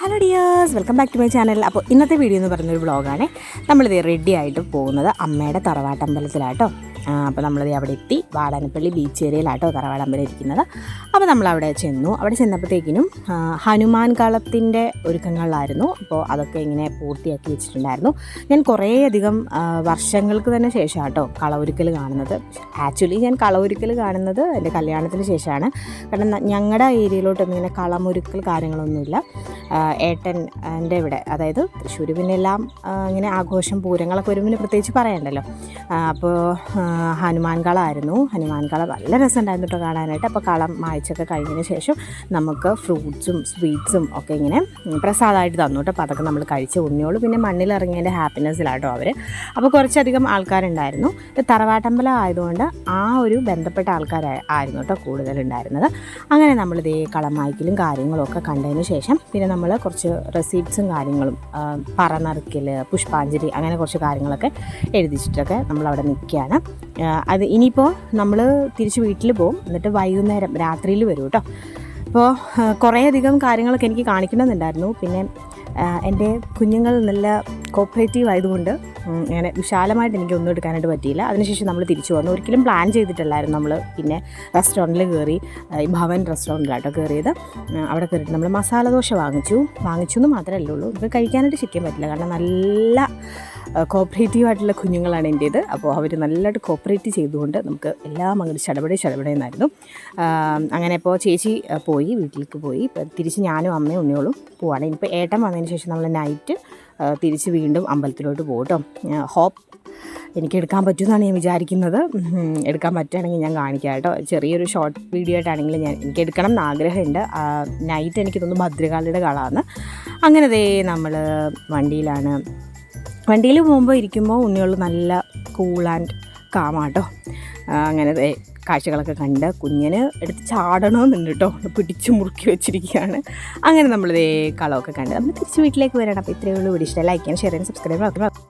Hello dears, welcome back to my channel. അപ്പോൾ ഇന്നത്തെ video എന്ന് പറയുന്നൊരു വ്ളോഗാണ്. നമ്മളിത് റെഡി ആയിട്ട് പോകുന്നത് അമ്മയുടെ തറവാട്ടമ്പലത്തിലാട്ടോ. അപ്പോൾ നമ്മളിത് അവിടെ എത്തി. വാടാനപ്പള്ളി ബീച്ച് ഏരിയയിലാട്ടോ തറവാടമ്പലം ഇരിക്കുന്നത്. അപ്പോൾ നമ്മളവിടെ ചെന്നു. അവിടെ ചെന്നപ്പോഴത്തേക്കിനും ഹനുമാൻ കളത്തിൻ്റെ ഒരുക്കങ്ങളിലായിരുന്നു. അപ്പോൾ അതൊക്കെ ഇങ്ങനെ പൂർത്തിയാക്കി വെച്ചിട്ടുണ്ടായിരുന്നു. ഞാൻ കുറേയധികം വർഷങ്ങൾക്ക് തന്നെ ശേഷം കേട്ടോ കളമൊരുക്കൽ കാണുന്നത്. ആക്ച്വലി ഞാൻ കളമൊരുക്കൽ കാണുന്നത് എൻ്റെ കല്യാണത്തിന് ശേഷമാണ്. കാരണം ഞങ്ങളുടെ ഏരിയയിലോട്ടൊന്നും ഇങ്ങനെ കളമൊരുക്കൽ കാര്യങ്ങളൊന്നുമില്ല. ഏട്ടൻ്റെ ഇവിടെ, അതായത് തൃശ്ശൂർ പിന്നെ എല്ലാം ഇങ്ങനെ ആഘോഷം പൂരങ്ങളൊക്കെ വരുമ്പോൾ പ്രത്യേകിച്ച് പറയണ്ടല്ലോ. അപ്പോൾ ഹനുമാൻ കളമായിരുന്നു. ഹനുമാൻ കളം നല്ല രസമുണ്ടായിരുന്നു കേട്ടോ കാണാനായിട്ട്. അപ്പോൾ കളം മായ്ച്ചൊക്കെ കഴിഞ്ഞതിന് ശേഷം നമുക്ക് ഫ്രൂട്ട്സും സ്വീറ്റ്സും ഒക്കെ ഇങ്ങനെ പ്രസാദമായിട്ട് തന്നു കേട്ടോ. അപ്പോൾ അതൊക്കെ നമ്മൾ കഴിച്ച് ഉണ്ണിയോളൂ. പിന്നെ മണ്ണിലിറങ്ങിയതിൻ്റെ ഹാപ്പിനെസ്സിലാട്ടോ അവർ. അപ്പോൾ കുറച്ചധികം ആൾക്കാരുണ്ടായിരുന്നു. തറവാട്ടമ്പലം ആയതുകൊണ്ട് ആ ഒരു ബന്ധപ്പെട്ട ആൾക്കാരായിരുന്നു കേട്ടോ കൂടുതലുണ്ടായിരുന്നത്. അങ്ങനെ നമ്മളിതേ കളം മായ്ക്കലും കാര്യങ്ങളൊക്കെ കണ്ടതിന് ശേഷം പിന്നെ നമ്മൾ കുറച്ച് റെസിപ്റ്റ്സും കാര്യങ്ങളും പറനറുക്കൽ, പുഷ്പാഞ്ജലി, അങ്ങനെ കുറച്ച് കാര്യങ്ങളൊക്കെ എഴുതിച്ചിട്ടൊക്കെ നമ്മളവിടെ നിൽക്കുകയാണ്. അത് ഇനിയിപ്പോൾ നമ്മൾ തിരിച്ച് വീട്ടിൽ പോകും. എന്നിട്ട് വൈകുന്നേരം രാത്രിയിൽ വരും കേട്ടോ. അപ്പോൾ കുറേയധികം കാര്യങ്ങളൊക്കെ എനിക്ക് കാണിക്കണമെന്നുണ്ടായിരുന്നു. പിന്നെ എൻ്റെ കുഞ്ഞുങ്ങൾ നല്ല കോപ്പറേറ്റീവ് ആയതുകൊണ്ട് അങ്ങനെ വിശാലമായിട്ട് എനിക്ക് ഒന്നും എടുക്കാനായിട്ട് പറ്റിയില്ല. അതിനുശേഷം നമ്മൾ തിരിച്ചു വന്നു. ഒരിക്കലും പ്ലാൻ ചെയ്തിട്ടില്ലായിരുന്നു നമ്മൾ. പിന്നെ റെസ്റ്റോറൻറ്റിൽ കയറി, ഈ ഭവൻ റെസ്റ്റോറൻറ്റിലാട്ടോ കയറിയത്. അവിടെ കയറിയിട്ട് നമ്മൾ മസാല ദോശ വാങ്ങിച്ചു എന്ന് മാത്രമല്ലേ ഉള്ളൂ. നമുക്ക് കഴിക്കാനായിട്ട് ശരിക്കും പറ്റില്ല. കാരണം നല്ല കോപ്പറേറ്റീവ് ആയിട്ടുള്ള കുഞ്ഞുങ്ങളാണ് എൻ്റേത്. അപ്പോൾ അവർ നല്ലതായിട്ട് കോപ്പറേറ്റ് ചെയ്തുകൊണ്ട് നമുക്ക് എല്ലാം അങ്ങോട്ട് ചടപടയെന്നായിരുന്നു. അങ്ങനെ ഇപ്പോൾ ചേച്ചി പോയി, വീട്ടിലേക്ക് പോയി. തിരിച്ച് ഞാനും അമ്മയും ഉണ്ണിയോളും പോവാണ്. ഇനിയിപ്പോൾ ഏട്ടൻ വന്നതിന് ശേഷം നമ്മൾ നൈറ്റ് തിരിച്ച് വീണ്ടും അമ്പലത്തിലോട്ട് പോകും കേട്ടോ. ഹോപ്പ് എനിക്ക് എടുക്കാൻ പറ്റുമെന്നാണ് ഞാൻ വിചാരിക്കുന്നത്. എടുക്കാൻ പറ്റുകയാണെങ്കിൽ ഞാൻ കാണിക്കാം കേട്ടോ. ചെറിയൊരു ഷോർട്ട് വീഡിയോ ആയിട്ടാണെങ്കിൽ എനിക്ക് എടുക്കണം എന്ന് ആഗ്രഹമുണ്ട്. നൈറ്റ് എനിക്ക് തോന്നുന്നു ഭദ്രകാളിയുടെ കളാണ്. അങ്ങനെ ദേ നമ്മൾ വണ്ടിയിൽ പോകുമ്പോൾ ഇരിക്കുമ്പോൾ ഉണ്ണികൾ നല്ല കൂൾ ആൻഡ് കാമാട്ടോ. അങ്ങനെ കാഴ്ചകളൊക്കെ കണ്ട് കുഞ്ഞിന് എടുത്ത് ചാടണമെന്നുണ്ട് കേട്ടോ. പിടിച്ച് മുറുക്കി വെച്ചിരിക്കുകയാണ്. അങ്ങനെ നമ്മളിതേ കളമൊക്കെ കണ്ട് നമ്മൾ തിരിച്ച് വീട്ടിലേക്ക് വരണം. അപ്പോൾ ഇത്രയേ ഉള്ളൂ. വീഡിയോ ഇഷ്ടമായി ലൈക്ക് ചെയ്യാൻ, ഷെയർ ചെയ്യാൻ, സബ്സ്ക്രൈബ് ചെയ്യാൻ.